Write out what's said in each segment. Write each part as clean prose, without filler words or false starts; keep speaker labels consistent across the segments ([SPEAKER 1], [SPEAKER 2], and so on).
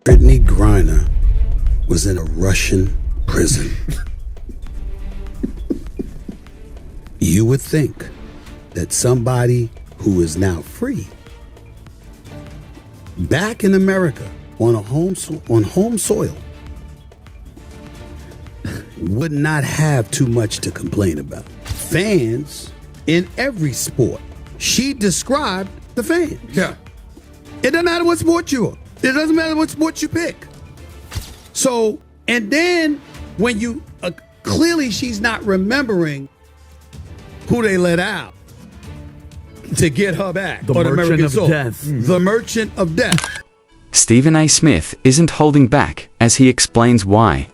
[SPEAKER 1] Brittney Griner was in a Russian prison. You would think that somebody who is now free, back in America on home soil, would not have too much to complain about. Fans in every sport. She described the fans.
[SPEAKER 2] Yeah.
[SPEAKER 1] It doesn't matter what sport you are. It doesn't matter what sport you pick. So, and then when you, clearly she's not remembering who they let out to get her back.
[SPEAKER 3] The Merchant of Death.
[SPEAKER 1] The Merchant of Death.
[SPEAKER 4] Stephen A. Smith isn't holding back as he explains why.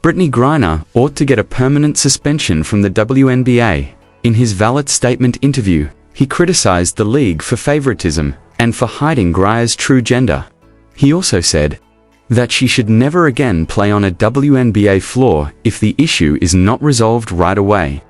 [SPEAKER 4] Brittney Griner ought to get a permanent suspension from the WNBA. In his Valet statement interview, he criticized the league for favoritism and for hiding Griner's true gender. He also said that she should never again play on a WNBA floor if the issue is not resolved right away.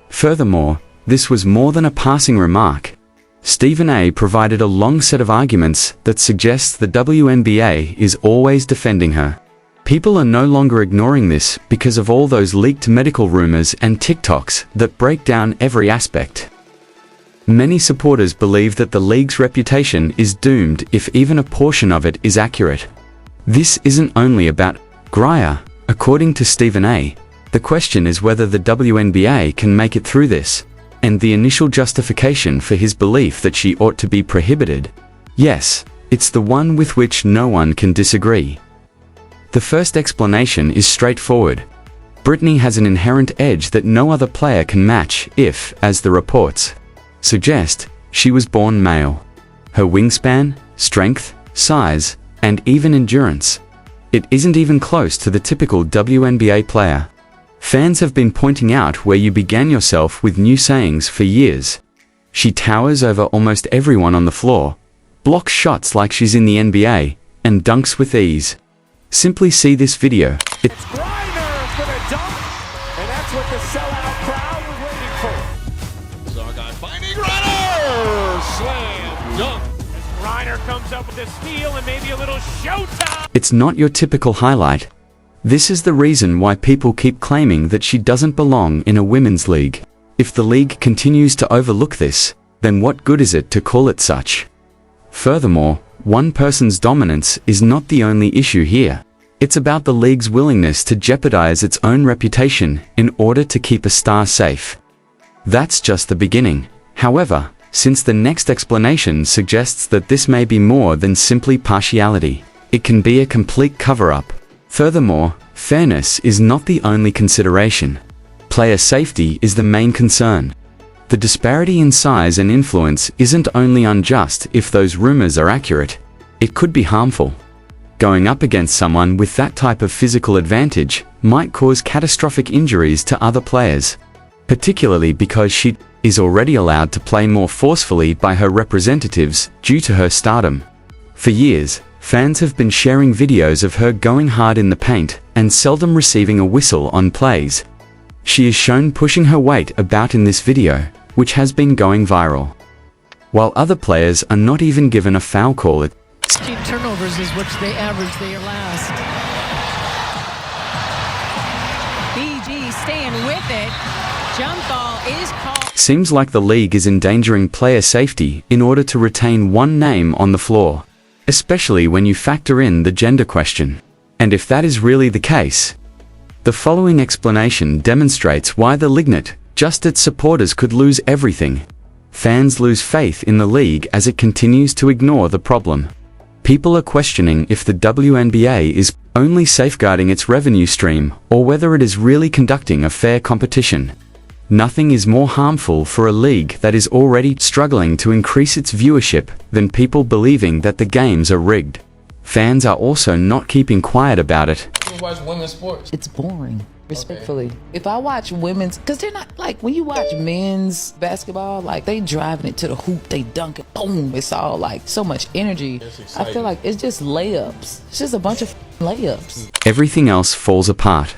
[SPEAKER 4] Furthermore, this was more than a passing remark. Stephen A. provided a long set of arguments that suggests the WNBA is always defending her. People are no longer ignoring this because of all those leaked medical rumors and TikToks that break down every aspect. Many supporters believe that the league's reputation is doomed if even a portion of it is accurate. This isn't only about Griner. According to Stephen A., the question is whether the WNBA can make it through this, and the initial justification for his belief that she ought to be prohibited. Yes, it's the one with which no one can disagree. The first explanation is straightforward. Brittney has an inherent edge that no other player can match if, as the reports suggest, she was born male. Her wingspan, strength, size, and even endurance. It isn't even close to the typical WNBA player. Fans have been pointing out where you began yourself with new sayings for years. She towers over almost everyone on the floor, blocks shots like she's in the NBA, and dunks with ease. Simply see this video.
[SPEAKER 5] It's Griner for the dunk, and that's what the sellout crowd was waiting for. Zargon finding Griner! Slam dunk. As Griner comes up with a steal and maybe a little showtime.
[SPEAKER 4] It's not your typical highlight. This is the reason why people keep claiming that she doesn't belong in a women's league. If the league continues to overlook this, then what good is it to call it such? Furthermore, one person's dominance is not the only issue here. It's about the league's willingness to jeopardize its own reputation in order to keep a star safe. That's just the beginning. However, since the next explanation suggests that this may be more than simply partiality, it can be a complete cover-up. Furthermore, fairness is not the only consideration. Player safety is the main concern. The disparity in size and influence isn't only unjust if those rumors are accurate, it could be harmful. Going up against someone with that type of physical advantage might cause catastrophic injuries to other players, particularly because she is already allowed to play more forcefully by her representatives due to her stardom. For years, fans have been sharing videos of her going hard in the paint and seldom receiving a whistle on plays. She is shown pushing her weight about in this video, which has been going viral. While other players are not even given a foul call.
[SPEAKER 6] 16 turnovers is what they average their last. BG staying with it. Jump ball is called.
[SPEAKER 4] Seems like the league is endangering player safety in order to retain one name on the floor, especially when you factor in the gender question. And if that is really the case, the following explanation demonstrates why the league, just its supporters, could lose everything. Fans lose faith in the league as it continues to ignore the problem. People are questioning if the WNBA is only safeguarding its revenue stream or whether it is really conducting a fair competition. Nothing is more harmful for a league that is already struggling to increase its viewership than people believing that the games are rigged. Fans are also not keeping quiet about it.
[SPEAKER 2] You watch women's sports?
[SPEAKER 7] It's boring, respectfully. Okay. If I watch women's, because they're not, like, when you watch men's basketball, like, they driving it to the hoop, they dunk it, boom, it's all, like, so much energy. I feel like it's just layups. It's just a bunch of layups.
[SPEAKER 4] Everything else falls apart,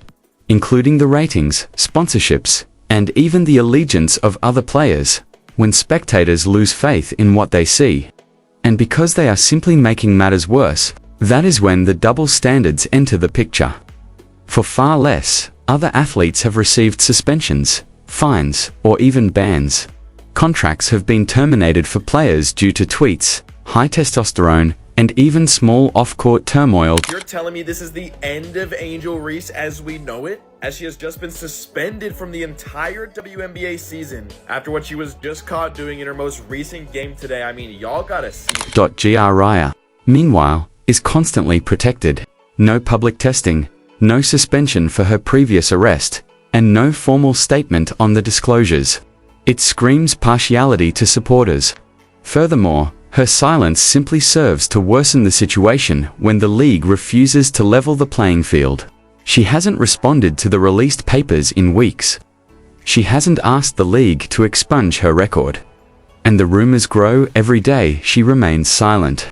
[SPEAKER 4] including the ratings, sponsorships, and even the allegiance of other players, when spectators lose faith in what they see. And because they are simply making matters worse, That is when the double standards enter the picture. For far less, other athletes have received suspensions, fines, or even bans. Contracts have been terminated for players due to tweets, high testosterone, and even small off-court turmoil.
[SPEAKER 2] You're telling me this is the end of Angel Reese as we know it? As she has just been suspended from the entire WNBA season after what she was just caught doing in her most recent game today. I mean, y'all gotta see.
[SPEAKER 4] Griner, meanwhile, is constantly protected. No public testing, no suspension for her previous arrest, and no formal statement on the disclosures. It screams partiality to supporters. Furthermore, her silence simply serves to worsen the situation when the league refuses to level the playing field. She hasn't responded to the released papers in weeks. She hasn't asked the league to expunge her record. And the rumors grow every day she remains silent.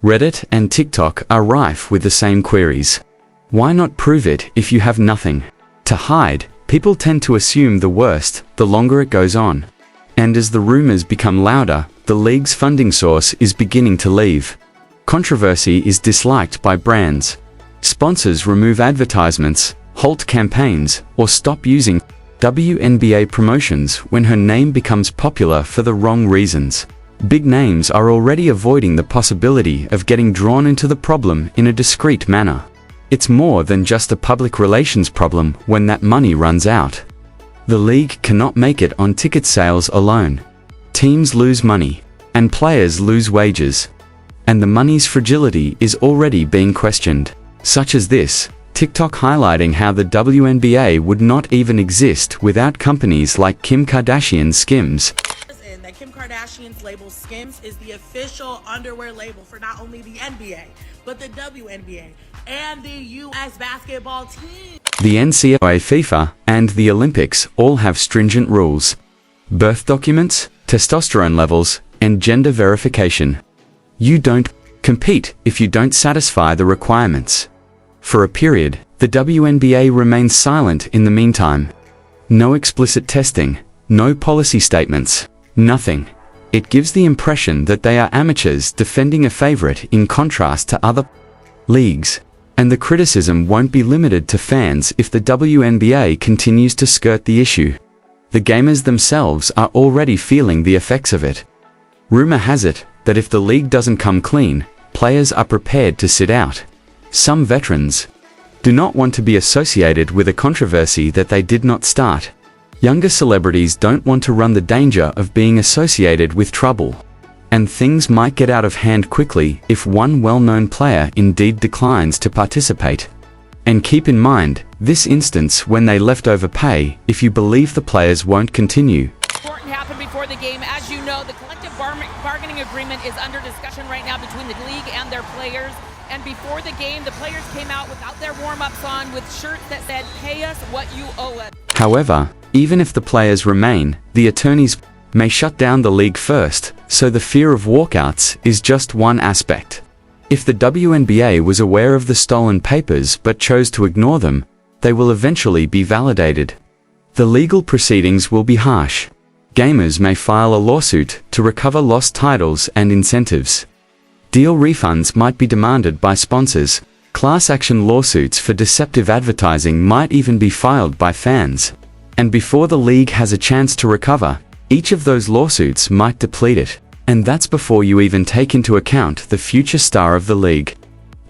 [SPEAKER 4] Reddit and TikTok are rife with the same queries. Why not prove it if you have nothing to hide? People tend to assume the worst the longer it goes on. And as the rumors become louder, the league's funding source is beginning to leave. Controversy is disliked by brands. Sponsors remove advertisements, halt campaigns, or stop using WNBA promotions when her name becomes popular for the wrong reasons. Big names are already avoiding the possibility of getting drawn into the problem in a discreet manner. It's more than just a public relations problem when that money runs out. The league cannot make it on ticket sales alone. Teams lose money, and players lose wages. And the money's fragility is already being questioned. Such as this, TikTok highlighting how the WNBA would not even exist without companies like Kim Kardashian's Skims.
[SPEAKER 3] That Kim Kardashian's label Skims is the official underwear label for not only the NBA, but the WNBA and the U.S. basketball team.
[SPEAKER 4] The NCAA, FIFA, and the Olympics all have stringent rules. Birth documents, testosterone levels, and gender verification. You don't compete if you don't satisfy the requirements. For a period, the WNBA remains silent in the meantime. No explicit testing, no policy statements, nothing. It gives the impression that they are amateurs defending a favorite in contrast to other leagues. And the criticism won't be limited to fans if the WNBA continues to skirt the issue. The gamers themselves are already feeling the effects of it. Rumor has it that if the league doesn't come clean, players are prepared to sit out. Some veterans do not want to be associated with a controversy that they did not start. Younger celebrities don't want to run the danger of being associated with trouble. And things might get out of hand quickly if one well-known player indeed declines to participate. And keep in mind, this instance when they leftover pay if you believe the players won't continue.
[SPEAKER 6] Important happened before the game. As you know, the collective bargaining agreement is under discussion right now between the league and their players. And before the game, the players came out without their warm-ups on with shirts that said, "Pay us what you owe us."
[SPEAKER 4] However, even if the players remain, the attorneys may shut down the league first, so the fear of walkouts is just one aspect. If the WNBA was aware of the stolen papers but chose to ignore them, they will eventually be validated. The legal proceedings will be harsh. Gamers may file a lawsuit to recover lost titles and incentives. Deal refunds might be demanded by sponsors. Class action lawsuits for deceptive advertising might even be filed by fans. And before the league has a chance to recover, each of those lawsuits might deplete it. And that's before you even take into account the future star of the league.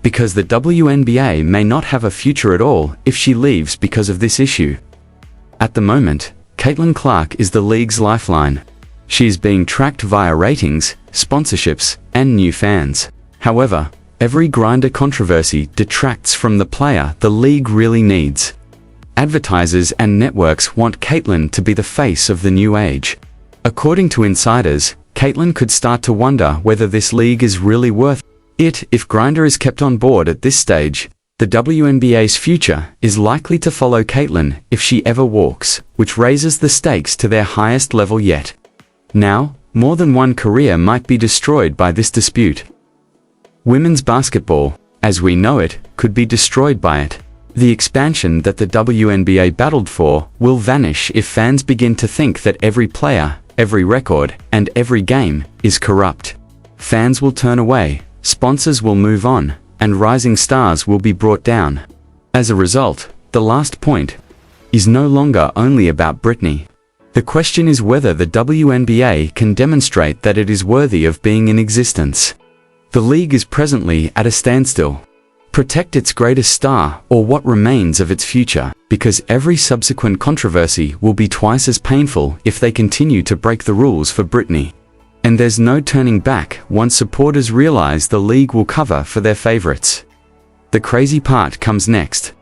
[SPEAKER 4] Because the WNBA may not have a future at all if she leaves because of this issue. At the moment, Caitlin Clark is the league's lifeline. She is being tracked via ratings, sponsorships, and new fans. However, every Griner controversy detracts from the player the league really needs. Advertisers and networks want Caitlin to be the face of the new age. According to insiders, Caitlin could start to wonder whether this league is really worth it. If Griner is kept on board at this stage, the WNBA's future is likely to follow Caitlin if she ever walks, which raises the stakes to their highest level yet. Now, more than one career might be destroyed by this dispute. Women's basketball, as we know it, could be destroyed by it. The expansion that the WNBA battled for will vanish if fans begin to think that every player, every record, and every game is corrupt. Fans will turn away, sponsors will move on, and rising stars will be brought down. As a result, the last point is no longer only about Brittney. The question is whether the WNBA can demonstrate that it is worthy of being in existence. The league is presently at a standstill. Protect its greatest star, or what remains of its future, because every subsequent controversy will be twice as painful if they continue to break the rules for Brittney. And there's no turning back once supporters realize the league will cover for their favorites. The crazy part comes next.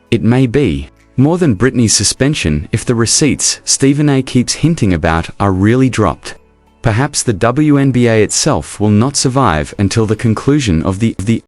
[SPEAKER 4] It may be more than Brittney's suspension if the receipts Stephen A. keeps hinting about are really dropped. Perhaps the WNBA itself will not survive until the conclusion of the